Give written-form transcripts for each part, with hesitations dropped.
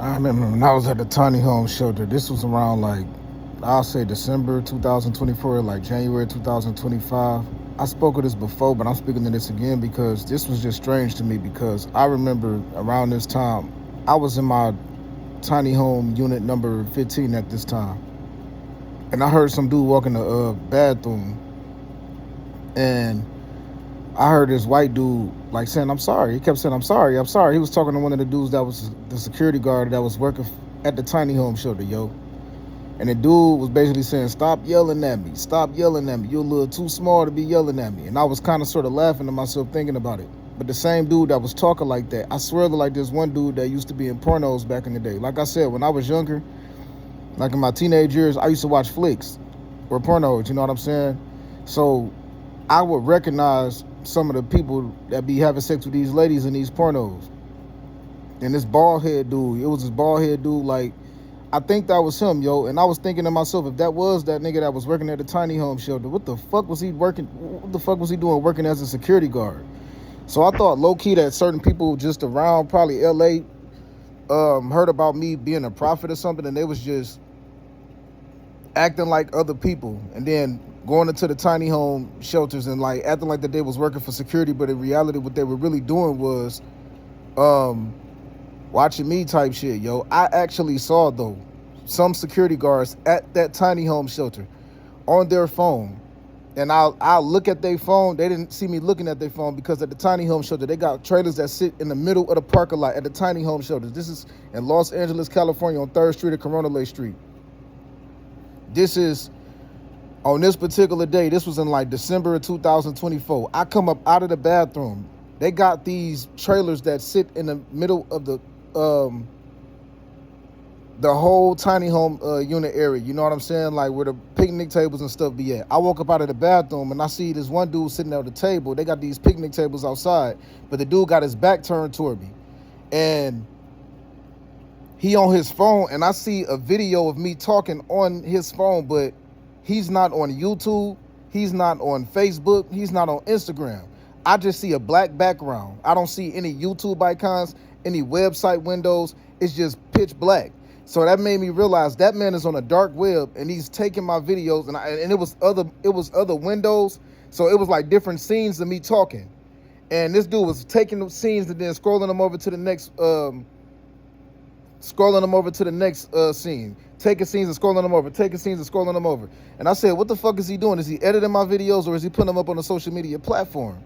I remember when I was at the tiny home shelter. This was around like I'll say December 2024, like January 2025. I spoke of this before, but I'm speaking to this again because this was just strange to me because I remember around this time I was in my tiny home unit number 15 at this time, and I heard some dude walk in the bathroom, and I heard this white dude like saying, "I'm sorry." He kept saying, "I'm sorry, I'm sorry." He was talking to one of the dudes that was the security guard that was working at the tiny home shelter, yo. And the dude was basically saying, "Stop yelling at me. Stop yelling at me. You're a little too small to be yelling at me." And I was kind of sort of laughing to myself thinking about it. But the same dude that was talking like that, I swear to like this one dude that used to be in pornos back in the day. Like I said, when I was younger, like in my teenage years, I used to watch flicks or pornos, you know what I'm saying? So I would recognize some of the people that be having sex with these ladies in these pornos. And this bald head dude, it was this bald head dude, like, I think that was him, yo. And I was thinking to myself, if that was that nigga that was working at the tiny home shelter, what the fuck was he working? What the fuck was he doing working as a security guard? So I thought low key that certain people just around probably LA heard about me being a prophet or something, and they was just acting like other people, and then going into the tiny home shelters and like acting like that they was working for security, but in reality, what they were really doing was um watching me type shit, yo. I actually saw though some security guards at that tiny home shelter on their phone, and I'll look at their phone. They didn't see me looking at their phone because at the tiny home shelter they got trailers that sit in the middle of the parking lot at the tiny home shelters. This is in Los Angeles, California, on 3rd Street and Corona Lake Street. This is on this particular day. This was in like December of 2024. I come up out of the bathroom. They got these trailers that sit in the middle of the whole tiny home unit area. You know what I'm saying? Like where the picnic tables and stuff be at. I woke up out of the bathroom and I see this one dude sitting at the table. They got these picnic tables outside, but the dude got his back turned toward me. And he on his phone, and I see a video of me talking on his phone, but he's not on YouTube, he's not on Facebook, he's not on Instagram. I just see a black background. I don't see any YouTube icons, any website windows. It's just pitch black. So that made me realize that man is on a dark web and he's taking my videos, and it was other windows. So it was like different scenes of me talking. And this dude was taking the scenes and then scrolling them over to the next scene, taking scenes and scrolling them over, taking scenes and scrolling them over. And I said, what the fuck is he doing? Is he editing my videos or is he putting them up on a social media platform?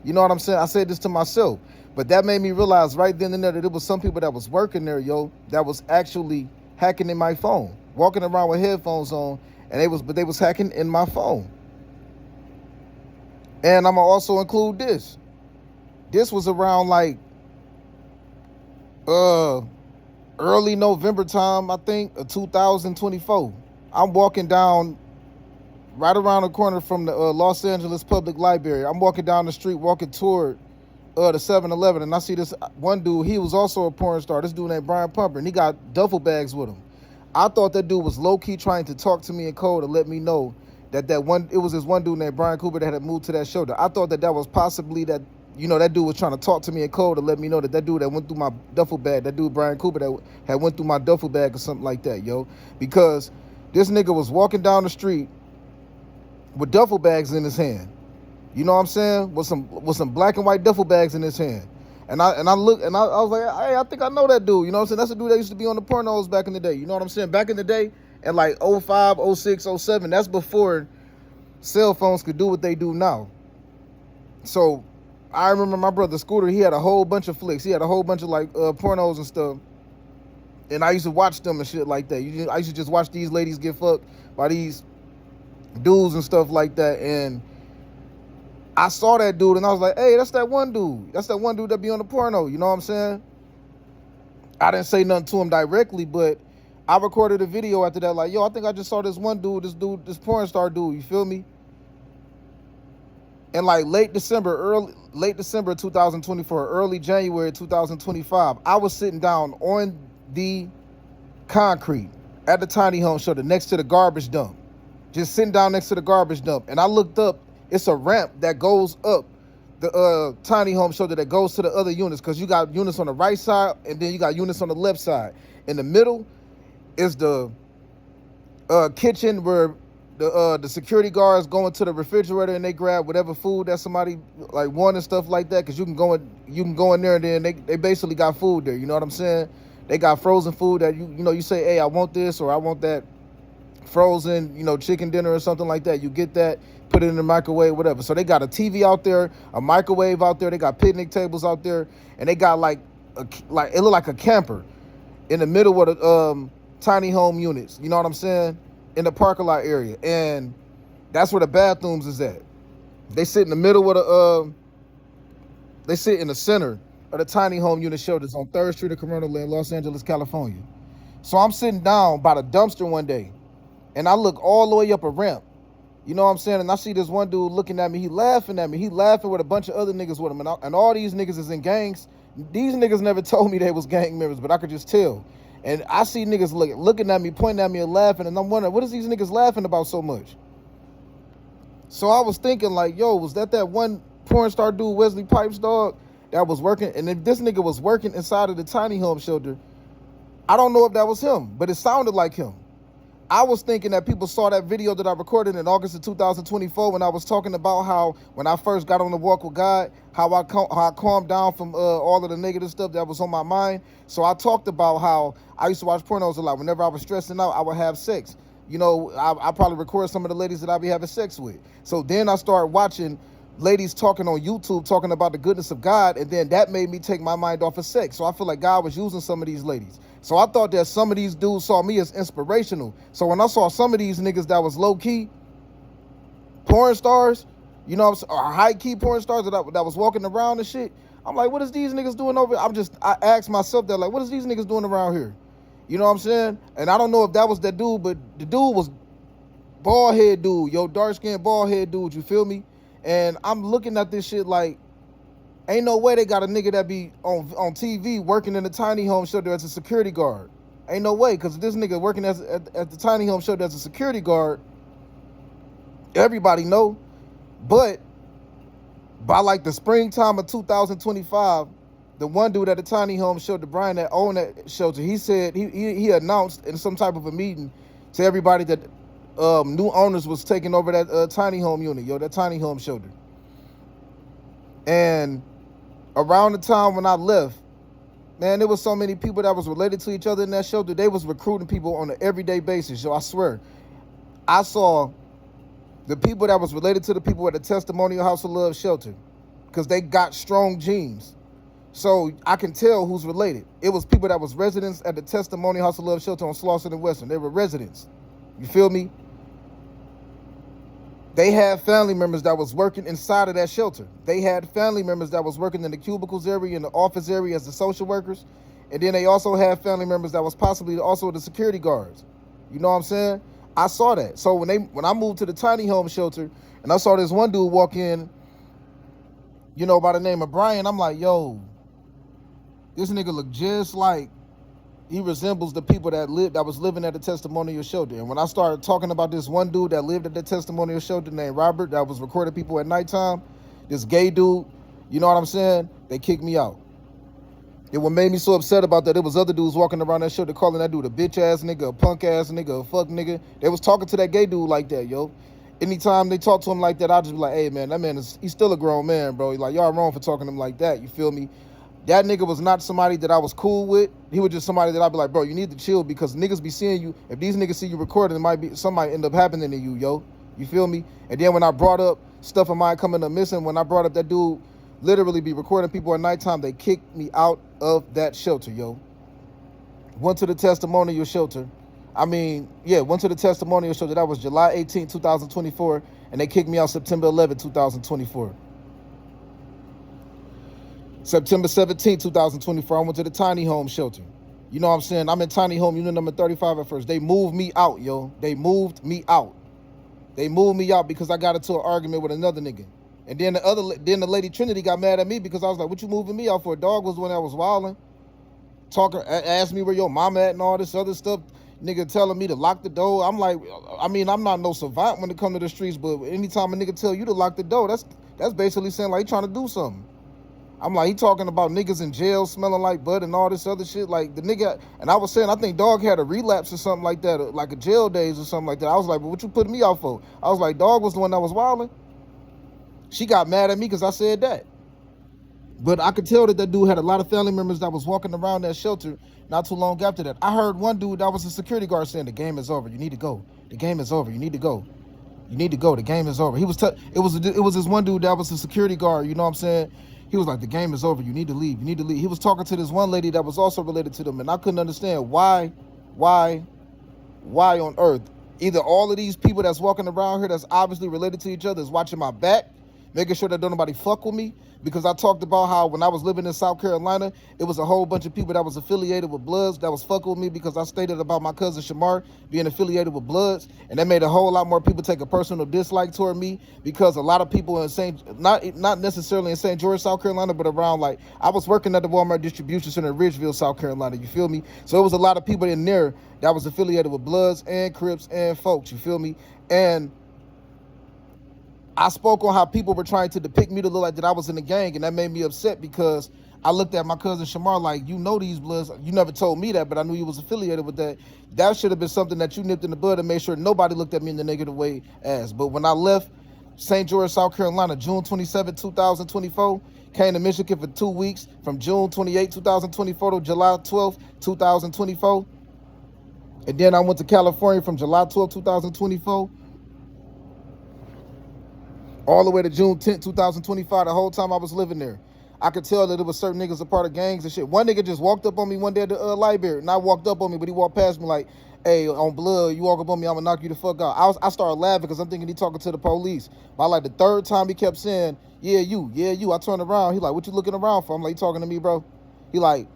You know what I'm saying? I said this to myself. But that made me realize right then and there that it was some people that was working there, yo, that was actually hacking in my phone, walking around with headphones on, and they was hacking in my phone. And I'm gonna also include this. This was around like uh early November time, I think, of 2024. I'm walking down right around the corner from the Los Angeles Public Library. I'm walking down the street, walking toward the 7-Eleven, and I see this one dude. He was also a porn star. This dude named Brian Pumper, and he got duffel bags with him. I thought that dude was low-key trying to talk to me in code to let me know it was this one dude named Brian Cooper that had moved to that shelter. I thought that was possibly that, you know, that dude was trying to talk to me in code to let me know that dude that went through my duffel bag, that dude Brian Cooper that had went through my duffel bag or something like that, yo. Because this nigga was walking down the street with duffel bags in his hand. You know what I'm saying? With some black and white duffel bags in his hand. And I looked and I was like, hey, I think I know that dude. You know what I'm saying? That's the dude that used to be on the pornos back in the day. You know what I'm saying? Back in the day, at like 05, 06, 07, that's before cell phones could do what they do now. So I remember my brother Scooter, he had a whole bunch of flicks. He had a whole bunch of like pornos and stuff. And I used to watch them and shit like that. I used to just watch these ladies get fucked by these dudes and stuff like that. And I saw that dude and I was like, hey, that's that one dude. That's that one dude that be on the porno. You know what I'm saying? I didn't say nothing to him directly, but I recorded a video after that like, yo, I think I just saw this one dude, this porn star dude. You feel me? And like late December 2024, early January 2025, I was sitting down on the concrete at the tiny home shelter next to the garbage dump. Just sitting down next to the garbage dump. And I looked up, it's a ramp that goes up the tiny home shelter that goes to the other units, because you got units on the right side and then you got units on the left side. In the middle is the kitchen where the security guards go into the refrigerator and they grab whatever food that somebody like want and stuff like that, because you can go in there and then they basically got food there. You know what I'm saying? They got frozen food that you say, hey, I want this or I want that frozen, chicken dinner or something like that. You get that, put it in the microwave, whatever. So they got a TV out there, a microwave out there. They got picnic tables out there, and they got like it looked like a camper in the middle of the tiny home units. You know what I'm saying? In the parking lot area, and that's where the bathrooms is at. They sit in the middle of the they sit in the center of the tiny home unit shelters on 3rd Street of Corona in Los Angeles, California. So I'm sitting down by the dumpster one day, and I look all the way up a ramp. You know what I'm saying? And I see this one dude looking at me. He laughing at me. He laughing with a bunch of other niggas with him. And all these niggas is in gangs. These niggas never told me they was gang members, but I could just tell. And I see niggas looking at me, pointing at me and laughing. And I'm wondering, what is these niggas laughing about so much? So I was thinking like, yo, was that one porn star dude, Wesley Pipes, dog, that was working? And if this nigga was working inside of the tiny home shelter, I don't know if that was him, but it sounded like him. I was thinking that people saw that video that I recorded in August of 2024 when I was talking about how when I first got on the walk with God, how I calmed down from all of the negative stuff that was on my mind. So I talked about how I used to watch pornos a lot. Whenever I was stressing out, I would have sex. I probably record some of the ladies that I be having sex with. So then I started watching ladies talking on YouTube, talking about the goodness of God, and then that made me take my mind off of sex. So I feel like God was using some of these ladies. So I thought that some of these dudes saw me as inspirational. So when I saw some of these niggas that was low-key porn stars, or high-key porn stars that was walking around and shit, I'm like, what is these niggas doing over here? I asked myself that, like, what is these niggas doing around here? You know what I'm saying? And I don't know if that was that dude, but the dude was bald head dude, dark-skinned bald head dude, you feel me? And I'm looking at this shit like, ain't no way they got a nigga that be on TV working in a tiny home shelter as a security guard. Ain't no way, because this nigga working at the tiny home shelter as a security guard, everybody know. But by like the springtime of 2025, the one dude at the tiny home shelter, Brian, that owned that shelter, he said, he announced in some type of a meeting to everybody that new owners was taking over that tiny home unit, that tiny home shelter. And around the time when I left, man, there was so many people that was related to each other in that shelter. They was recruiting people on an everyday basis, I swear. I saw the people that was related to the people at the Testimonial House of Love shelter, because they got strong genes. So I can tell who's related. It was people that was residents at the Testimonial House of Love shelter on Slauson and Western. They were residents. You feel me? They had family members that was working inside of that shelter. They had family members that was working in the cubicles area, in the office area as the social workers. And then they also had family members that was possibly also the security guards. You know what I'm saying? I saw that. So when I moved to the tiny home shelter and I saw this one dude walk in, by the name of Brian, I'm like, yo, this nigga look just like he resembles the people that was living at the Testimonial shelter. And when I started talking about this one dude that lived at the Testimonial shelter named Robert, that was recording people at nighttime, this gay dude, you know what I'm saying? They kicked me out. And what made me so upset about that, it was other dudes walking around that shelter calling that dude a bitch ass nigga, a punk ass nigga, a fuck nigga. They was talking to that gay dude like that, yo. Anytime they talk to him like that, I'll just be like, hey man, that man he's still a grown man, bro. Like, y'all wrong for talking to him like that, you feel me? That nigga was not somebody that I was cool with. He was just somebody that I'd be like, bro, you need to chill, because niggas be seeing you. If these niggas see you recording, something might end up happening to you, yo. You feel me? And then when I brought up stuff of mine coming up missing, when I brought up that dude literally be recording people at nighttime, they kicked me out of that shelter, yo. Went to the Testimonial shelter. Went to the Testimonial shelter. That was July 18, 2024. And they kicked me out September 11, 2024. September 17, 2024, I went to the tiny home shelter. You know what I'm saying? I'm in tiny home unit number 35 at first. They moved me out, yo. They moved me out. They moved me out because I got into an argument with another nigga. And then the lady Trinity got mad at me because I was like, what you moving me out for? Dog was when I was wilding. Asked me where your mama at and all this other stuff. Nigga telling me to lock the door. I'm like, I'm not no savant when it comes to the streets, but anytime a nigga tell you to lock the door, that's That's basically saying like he trying to do something. I'm like, he talking about niggas in jail smelling like bud and all this other shit. Like the nigga, and I was saying, I think Dog had a relapse or something like that, like a jail days or something like that. I was like, but what you putting me out for? I was like, Dog was the one that was wilding. She got mad at me because I said that. But I could tell that that dude had a lot of family members that was walking around that shelter not too long after that. I heard one dude that was a security guard saying, the game is over. You need to go. The game is over. You need to go. You need to go. The game is over. He was it was this one dude that was a security guard. You know what I'm saying? He was like, the game is over. You need to leave. You need to leave. He was talking to this one lady that was also related to them, and I couldn't understand why on earth either all of these people that's walking around here that's obviously related to each other is watching my back, making sure that don't nobody fuck with me, because I talked about how when I was living in South Carolina, it was a whole bunch of people that was affiliated with Bloods that was fucking with me because I stated about my cousin Shamar being affiliated with Bloods, and that made a whole lot more people take a personal dislike toward me because a lot of people in not necessarily in St. George, South Carolina, but around, like, I was working at the Walmart distribution center in Ridgeville, South Carolina, you feel me? So it was a lot of people in there that was affiliated with Bloods and Crips and folks, you feel me? And I spoke on how people were trying to depict me to look like that I was in the gang, and that made me upset because I looked at my cousin Shamar like, you know these Bloods. You never told me that, but I knew you was affiliated with that. That should have been something that you nipped in the bud and made sure nobody looked at me in the negative way as. But when I left St. George, South Carolina, June 27, 2024, came to Michigan for 2 weeks, from June 28, 2024 to July 12, 2024. And then I went to California from July 12, 2024. All the way to June 10th, 2025, the whole time I was living there. I could tell that there was certain niggas a part of gangs and shit. One nigga just walked up on me one day at the library. Not walked up on me, but he walked past me like, hey, on blood, you walk up on me, I'm gonna knock you the fuck out. I started laughing because I'm thinking he talking to the police. But like the third time he kept saying, yeah, you. I turned around. He like, what you looking around for? I'm like, you talking to me, bro? He like,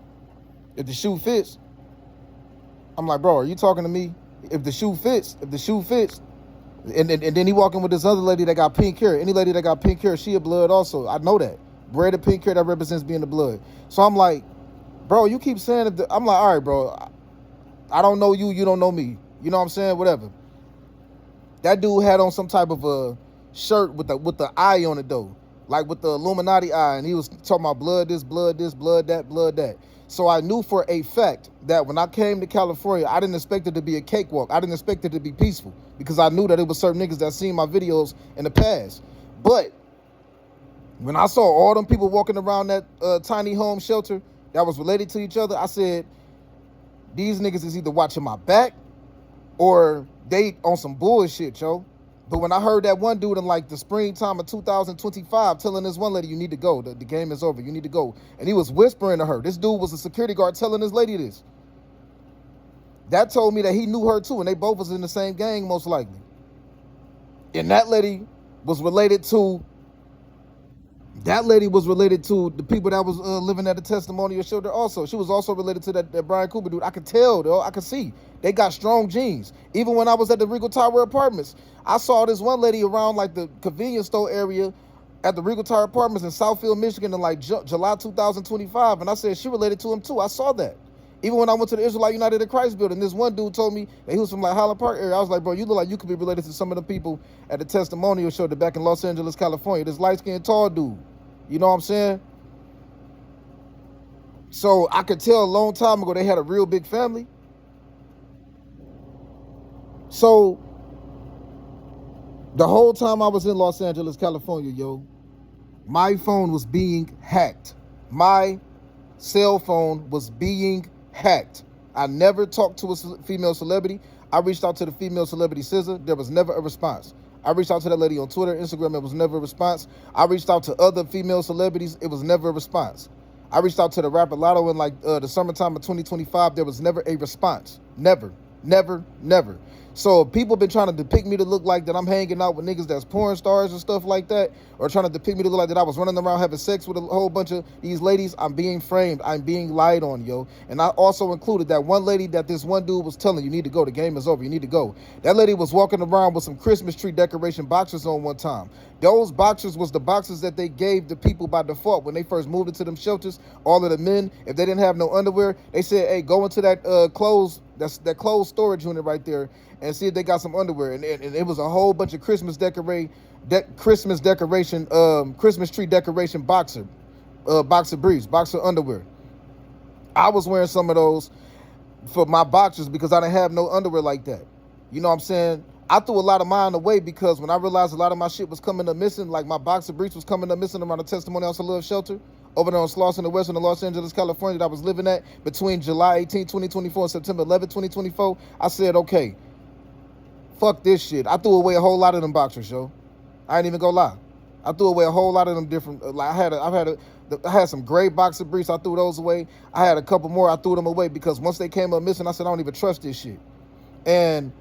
if the shoe fits. I'm like, bro, are you talking to me? If the shoe fits. And then he walking with this other lady that got pink hair. Any lady that got pink hair, she a blood also. I know that. Braided pink hair, that represents being the blood. So I'm like, bro, you keep saying it. I'm like, all right, bro. I don't know you. You don't know me. You know what I'm saying? Whatever. That dude had on some type of a shirt with the eye on it though. Like with the Illuminati eye. And he was talking about blood this, blood that, blood that. So I knew for a fact that when I came to California, I didn't expect it to be a cakewalk. I didn't expect it to be peaceful because I knew that it was certain niggas that seen my videos in the past. But when I saw all them people walking around that tiny home shelter that was related to each other, I said, these niggas is either watching my back or they on some bullshit, yo. But when I heard that one dude in like the springtime of 2025 telling this one lady, you need to go, the game is over, you need to go. And he was whispering to her. This dude was a security guard telling this lady this. That told me that he knew her too, and they both was in the same gang most likely. And that lady was related to the people that was living at the testimonial shelter also. She was also related to that Brian Cooper dude. I could tell, though. I could see. They got strong genes. Even when I was at the Regal Tower Apartments, I saw this one lady around like the convenience store area at the Regal Tower Apartments in Southfield, Michigan in like July 2025. And I said, she related to him too. I saw that. Even when I went to the Israelite United in Christ building, this one dude told me that he was from like Highland Park area. I was like, bro, you look like you could be related to some of the people at the testimonial show back in Los Angeles, California. This light-skinned tall dude. You know what I'm saying? So I could tell a long time ago they had a real big family. So the whole time I was in Los Angeles, California, yo, my phone was being hacked. My cell phone was being hacked. I never talked to a female celebrity. I reached out to the female celebrity SZA. There was never a response. I reached out to that lady on Twitter, Instagram. It was never a response. I reached out to other female celebrities. It was never a response. I reached out to the rapper Lotto in like the summertime of 2025. There was never a response. Never. So people been trying to depict me to look like that I'm hanging out with niggas that's porn stars and stuff like that, or trying to depict me to look like that I was running around having sex with a whole bunch of these ladies. I'm being framed. I'm being lied on, yo. And I also included that one lady that this one dude was telling, you need to go. The game is over. You need to go. That lady was walking around with some Christmas tree decoration boxers on one time. Those boxers was the boxers that they gave the people by default when they first moved into them shelters. All of the men, if they didn't have no underwear, they said, hey, go into that clothes storage unit right there and see if they got some underwear. And it was a whole bunch of Christmas Christmas tree decoration boxer briefs, boxer underwear. I was wearing some of those for my boxers because I didn't have no underwear like that. You know what I'm saying? I threw a lot of mine away because when I realized a lot of my shit was coming up missing, like my boxer briefs was coming up missing around the Testimony House of Love shelter over there on Slauson and Western in Los Angeles, California, that I was living at between July 18, 2024 and September 11, 2024, I said, okay, fuck this shit. I threw away a whole lot of them boxers, yo. I ain't even gonna lie. I threw away a whole lot of them different, like I had some gray boxer briefs, I threw those away. I had a couple more, I threw them away because once they came up missing, I said, I don't even trust this shit. And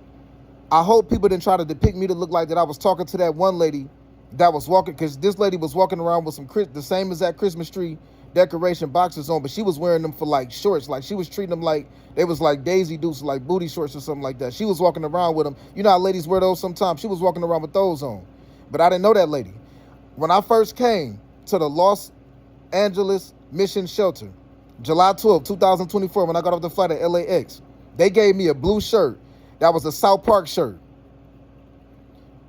I hope people didn't try to depict me to look like that I was talking to that one lady that was walking, because this lady was walking around with the same exact Christmas tree decoration boxers on, but she was wearing them for like shorts. Like she was treating them like they was like Daisy Dukes, like booty shorts or something like that. She was walking around with them. You know how ladies wear those sometimes? She was walking around with those on. But I didn't know that lady. When I first came to the Los Angeles Mission Shelter, July 12, 2024, when I got off the flight at LAX, they gave me a blue shirt. That was a South Park shirt.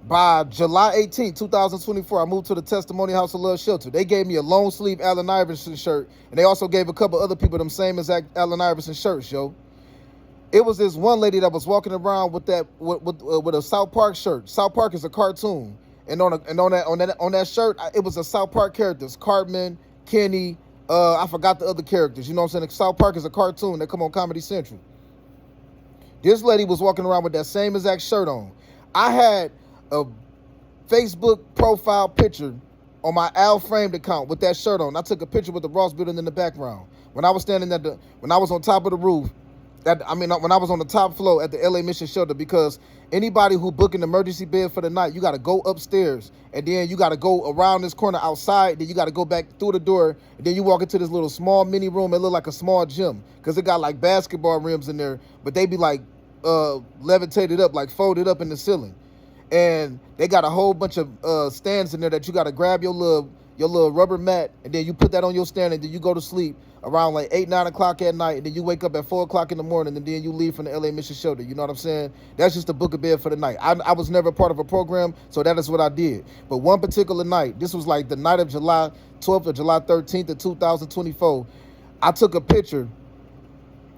By July 18, 2024, I moved to the Testimony House of Love shelter. They gave me a long sleeve Allen Iverson shirt, and they also gave a couple other people them same exact Allen Iverson shirts, yo. It was this one lady that was walking around with a South Park shirt. South Park is a cartoon, and on that shirt, it was a South Park characters: Cartman, Kenny. I forgot the other characters. You know what I'm saying? South Park is a cartoon that come on Comedy Central. This lady was walking around with that same exact shirt on. I had a Facebook profile picture on my Al Framed account with that shirt on. I took a picture with the Ross building in the background. When I was standing when I was on top of the roof, when I was on the top floor at the LA Mission Shelter, because anybody who book an emergency bed for the night, you got to go upstairs, and then you got to go around this corner outside, then you got to go back through the door, and then you walk into this little small mini room. It look like a small gym because it got like basketball rims in there, but they be like levitated up, like folded up in the ceiling. And they got a whole bunch of stands in there that you got to grab your little rubber mat, and then you put that on your stand, and then you go to sleep around like 8, 9 o'clock at night, and then you wake up at 4 o'clock in the morning, and then you leave from the LA Mission Shelter. You know what I'm saying? That's just to book a bed for the night. I was never part of a program, so that is what I did. But one particular night, this was like the night of July 12th or July 13th of 2024, I took a picture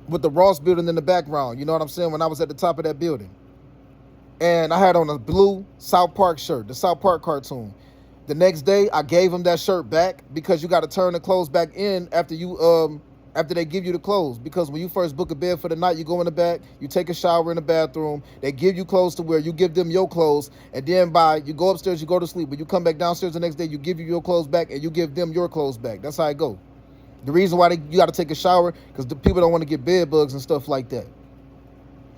with the Ross building in the background. You know what I'm saying? When I was at the top of that building. And I had on a blue South Park shirt, the South Park cartoon. The next day, I gave them that shirt back because you got to turn the clothes back in after they give you the clothes. Because when you first book a bed for the night, you go in the back, you take a shower in the bathroom, they give you clothes to wear, you give them your clothes, and then you go upstairs, you go to sleep. When you come back downstairs the next day, you give you your clothes back, and you give them your clothes back. That's how it go. The reason why you got to take a shower, because the people don't want to get bed bugs and stuff like that.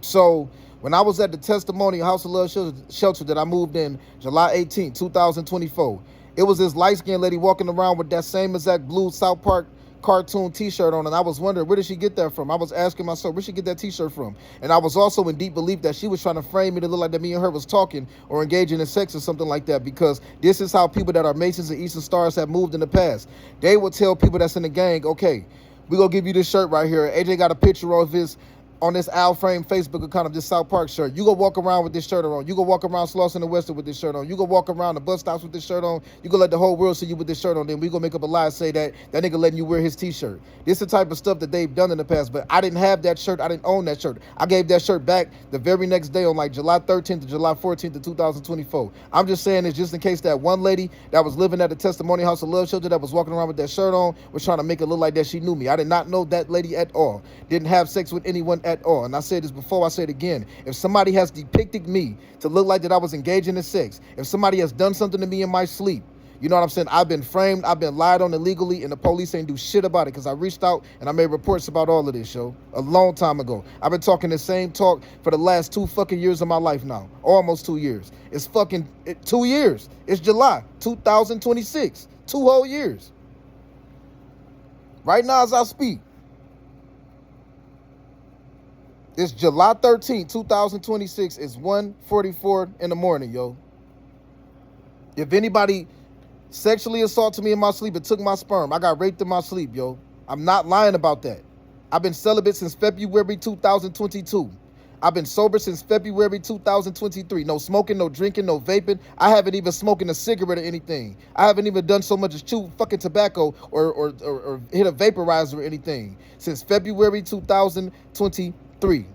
So when I was at the Testimony House of Love shelter that I moved in July 18, 2024, it was this light-skinned lady walking around with that same exact blue South Park cartoon t-shirt on, and I was wondering, where did she get that from? I was asking myself, where did she get that t-shirt from? And I was also in deep belief that she was trying to frame me to look like that me and her was talking or engaging in sex or something like that, because this is how people that are Masons and Eastern Stars have moved in the past. They would tell people that's in the gang, okay, we're going to give you this shirt right here. AJ got a picture of his on this Al Frame Facebook account of this South Park shirt. You go walk around with this shirt on. You go walk around Slauson and Western with this shirt on. You go walk around the bus stops with this shirt on. You go let the whole world see you with this shirt on. Then we gonna make up a lie and say that nigga letting you wear his t-shirt. This is the type of stuff that they've done in the past, but I didn't have that shirt. I didn't own that shirt. I gave that shirt back the very next day on like July 13th to July 14th of 2024. I'm just saying this just in case that one lady that was living at the Testimony House of Love shelter that was walking around with that shirt on was trying to make it look like that she knew me. I did not know that lady at all. Didn't have sex with anyone at all. And I said this before, I say it again. If somebody has depicted me to look like that I was engaging in sex, if somebody has done something to me in my sleep, you know what I'm saying? I've been framed, I've been lied on illegally, and the police ain't do shit about it because I reached out and I made reports about all of this, yo, a long time ago. I've been talking the same talk for the last 2 fucking years of my life now. Almost 2 years. It's fucking 2 years. It's July 2026. 2 whole years. Right now as I speak. It's July 13th, 2026. It's 1:44 in the morning, yo. If anybody sexually assaulted me in my sleep and took my sperm, I got raped in my sleep, yo. I'm not lying about that. I've been celibate since February 2022. I've been sober since February 2023. No smoking, no drinking, no vaping. I haven't even smoking a cigarette or anything. I haven't even done so much as chew fucking tobacco or hit a vaporizer or anything since February 2023.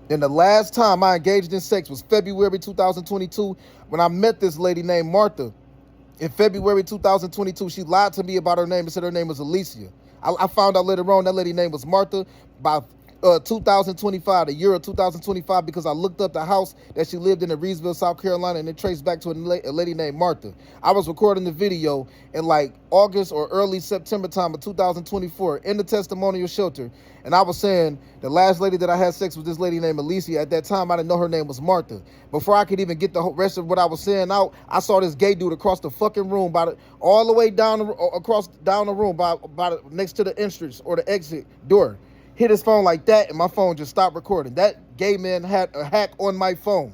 And the last time I engaged in sex was February 2022 when I met this lady named Martha. In February 2022, she lied to me about her name and said her name was Alicia. I found out later on that lady name was Martha by 2025, the year of 2025, because I looked up the house that she lived in Reedsville, South Carolina, and it traced back to a lady named Martha. I was recording the video in like August or early September time of 2024 in the testimonial shelter, and I was saying the last lady that I had sex with, this lady named Alicia. At that time, I didn't know her name was Martha. Before I could even get the rest of what I was saying out, I saw this gay dude across the fucking room, all the way down the room, next to the entrance or the exit door. Hit his phone like that, and my phone just stopped recording. That gay man had a hack on my phone.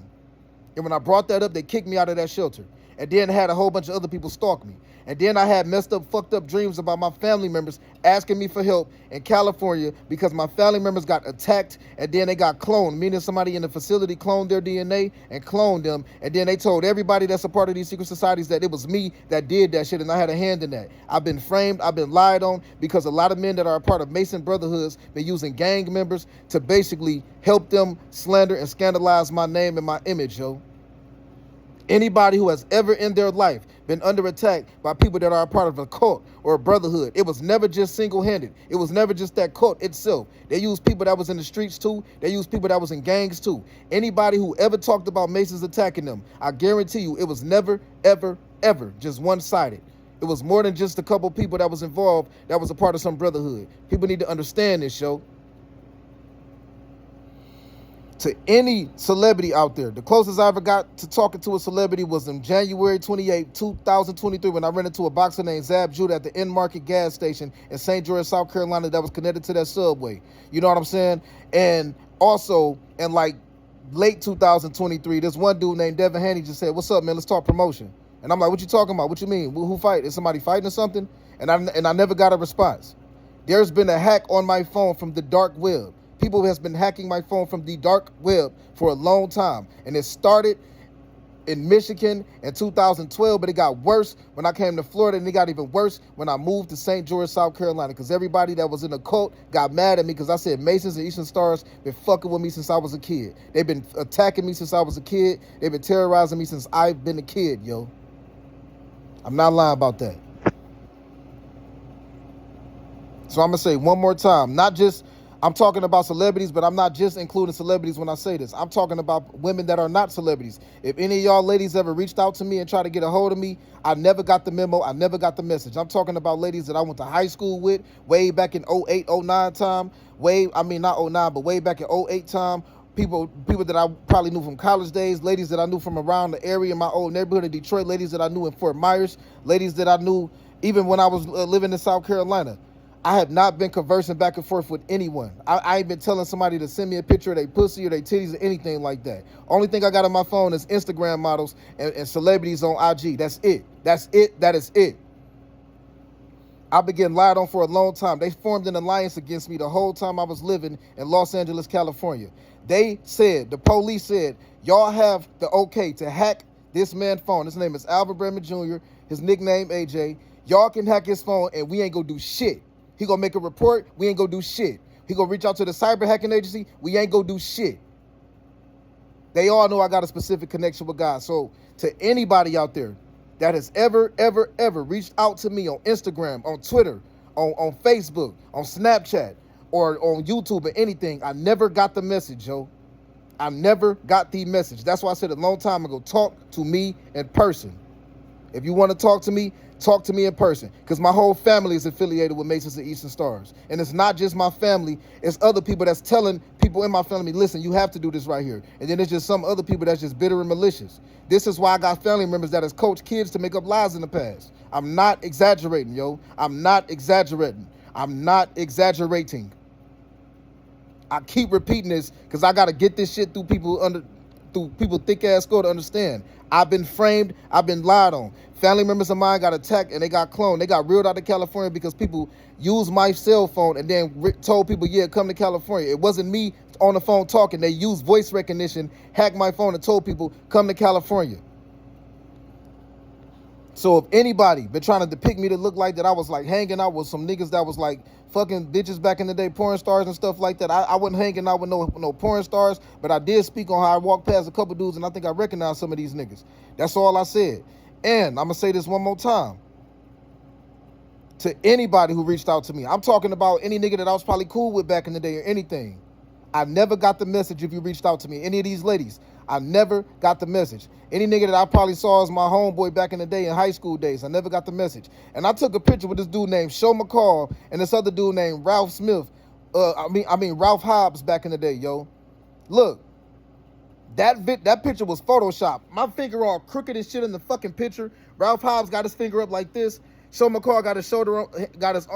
And when I brought that up, they kicked me out of that shelter. And then had a whole bunch of other people stalk me. And then I had messed up, fucked up dreams about my family members asking me for help in California because my family members got attacked and then they got cloned, meaning somebody in the facility cloned their DNA and cloned them. And then they told everybody that's a part of these secret societies that it was me that did that shit and I had a hand in that. I've been framed, I've been lied on because a lot of men that are a part of Mason Brotherhoods been using gang members to basically help them slander and scandalize my name and my image, yo. Anybody who has ever in their life been under attack by people that are a part of a cult or a brotherhood, it was never just single-handed. It was never just that cult itself. They used people that was in the streets too. They used people that was in gangs too. Anybody who ever talked about Masons attacking them, I guarantee you it was never, ever, ever just one-sided. It was more than just a couple people that was involved that was a part of some brotherhood. People need to understand this, yo. To any celebrity out there, the closest I ever got to talking to a celebrity was in January 28, 2023, when I ran into a boxer named Zab Judah at the End Market gas station in St. George, South Carolina, that was connected to that subway. You know what I'm saying? And also, in like late 2023, this one dude named Devin Haney just said, "What's up, man? Let's talk promotion." And I'm like, "What you talking about? What you mean? Who fight? Is somebody fighting or something?" And I never got a response. There's been a hack on my phone from the dark web. People has been hacking my phone from the dark web for a long time. And it started in Michigan in 2012, but it got worse when I came to Florida, and it got even worse when I moved to St. George, South Carolina, because everybody that was in the cult got mad at me because I said Masons and Eastern Stars been fucking with me since I was a kid. They've been attacking me since I was a kid. They've been terrorizing me since I've been a kid, yo. I'm not lying about that. So I'm going to say one more time, I'm talking about celebrities, but I'm not just including celebrities when I say this. I'm talking about women that are not celebrities. If any of y'all ladies ever reached out to me and tried to get a hold of me, I never got the memo. I never got the message. I'm talking about ladies that I went to high school with way back in 08, 09 time. Not 09, but way back in 08 time. People that I probably knew from college days, ladies that I knew from around the area in my old neighborhood of Detroit, ladies that I knew in Fort Myers, ladies that I knew even when I was living in South Carolina. I have not been conversing back and forth with anyone. I ain't been telling somebody to send me a picture of their pussy or their titties or anything like that. Only thing I got on my phone is Instagram models and celebrities on IG. That's it. That's it. That is it. I've been getting lied on for a long time. They formed an alliance against me the whole time I was living in Los Angeles, California. The police said, y'all have the okay to hack this man's phone. His name is Albert Bremen Jr., his nickname AJ. Y'all can hack his phone and we ain't gonna do shit. He gonna make a report, we ain't gonna do shit. He gonna reach out to the cyber hacking agency, we ain't gonna do shit. They all know I got a specific connection with God. So to anybody out there that has ever reached out to me on Instagram, on Twitter, on Facebook, on Snapchat, or on YouTube or anything, I never got the message, yo. I never got the message. That's why I said a long time ago, talk to me in person. If you want to talk to me in person, because my whole family is affiliated with Masons and Eastern Stars. And it's not just my family, it's other people that's telling people in my family, listen, you have to do this right here. And then there's just some other people that's just bitter and malicious. This is why I got family members that has coached kids to make up lies in the past. I'm not exaggerating, yo. I'm not exaggerating. I keep repeating this because I got to get this shit through people thick ass skull to understand. I've been framed. I've been lied on. Family members of mine got attacked and they got cloned. They got reeled out of California because people used my cell phone and then told people, yeah, come to California. It wasn't me on the phone talking. They used voice recognition, hacked my phone and told people, come to California. So if anybody been trying to depict me to look like that I was like hanging out with some niggas that was like fucking bitches back in the day, porn stars and stuff like that, I wasn't hanging out with no porn stars, but I did speak on how I walked past a couple dudes and I think I recognized some of these niggas. That's all I said. And I'm gonna say this one more time to anybody who reached out to me. I'm talking about any nigga that I was probably cool with back in the day or anything. I never got the message if you reached out to me. Any of these ladies, I never got the message. Any nigga that I probably saw as my homeboy back in the day in high school days, I never got the message. And I took a picture with this dude named Show McCall and this other dude named Ralph Smith. Ralph Hobbs back in the day, yo. Look, that picture was Photoshopped. My finger all crooked and shit in the fucking picture. Ralph Hobbs got his finger up like this. Show McCall got his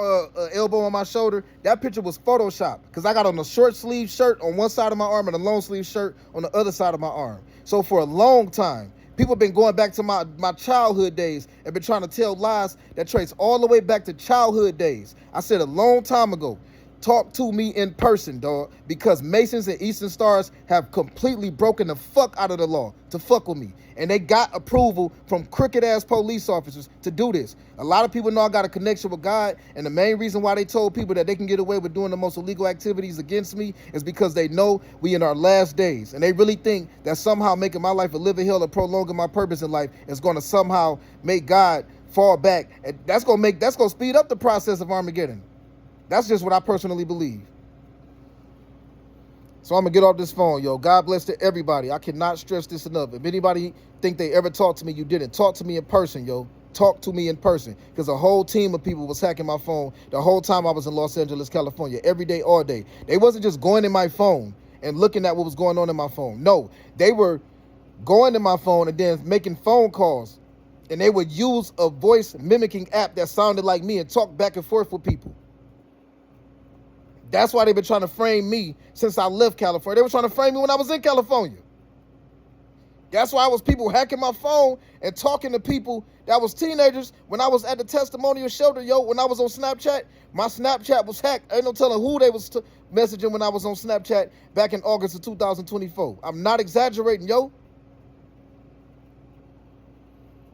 elbow on my shoulder. That picture was Photoshopped because I got on a short sleeve shirt on one side of my arm and a long sleeve shirt on the other side of my arm. So for a long time, people been going back to my childhood days and been trying to tell lies that trace all the way back to childhood days. I said a long time ago, talk to me in person, dog, because Masons and Eastern Stars have completely broken the fuck out of the law to fuck with me. And they got approval from crooked-ass police officers to do this. A lot of people know I got a connection with God, and the main reason why they told people that they can get away with doing the most illegal activities against me is because they know we in our last days. And they really think that somehow making my life a living hell or prolonging my purpose in life is going to somehow make God fall back. And that's going to speed up the process of Armageddon. That's just what I personally believe. So I'm going to get off this phone, yo. God bless to everybody. I cannot stress this enough. If anybody think they ever talked to me, you didn't. Talk to me in person, yo. Talk to me in person. Because a whole team of people was hacking my phone the whole time I was in Los Angeles, California. Every day, all day. They wasn't just going in my phone and looking at what was going on in my phone. No, they were going in my phone and then making phone calls. And they would use a voice mimicking app that sounded like me and talk back and forth with people. That's why they've been trying to frame me since I left California. They were trying to frame me when I was in California. That's why I was people hacking my phone and talking to people that was teenagers when I was at the testimonial shelter, yo, when I was on Snapchat. My Snapchat was hacked. Ain't no telling who they was messaging when I was on Snapchat back in August of 2024. I'm not exaggerating, yo.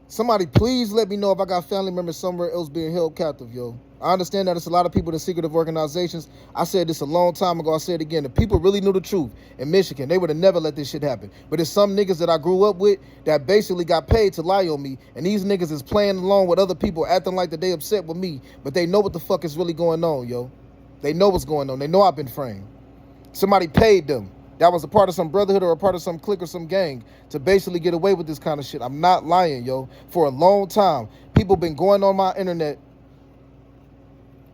Somebody please let me know if I got family members somewhere else being held captive, yo. I understand that it's a lot of people in secretive organizations. I said this a long time ago. I say it again. If people really knew the truth in Michigan, they would have never let this shit happen. But it's some niggas that I grew up with that basically got paid to lie on me. And these niggas is playing along with other people, acting like that they upset with me. But they know what the fuck is really going on, yo. They know what's going on. They know I've been framed. Somebody paid them. That was a part of some brotherhood or a part of some clique or some gang to basically get away with this kind of shit. I'm not lying, yo. For a long time, people been going on my internet,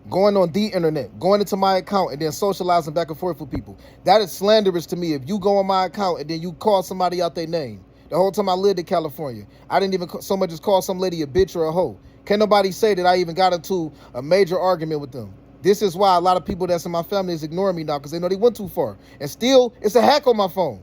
going on the internet, going into my account and then socializing back and forth with people. That is slanderous to me if you go on my account and then you call somebody out their name. The whole time I lived in California, I didn't even so much as call some lady a bitch or a hoe. Can't nobody say that I even got into a major argument with them. This is why a lot of people that's in my family is ignoring me now because they know they went too far. And still, it's a hack on my phone.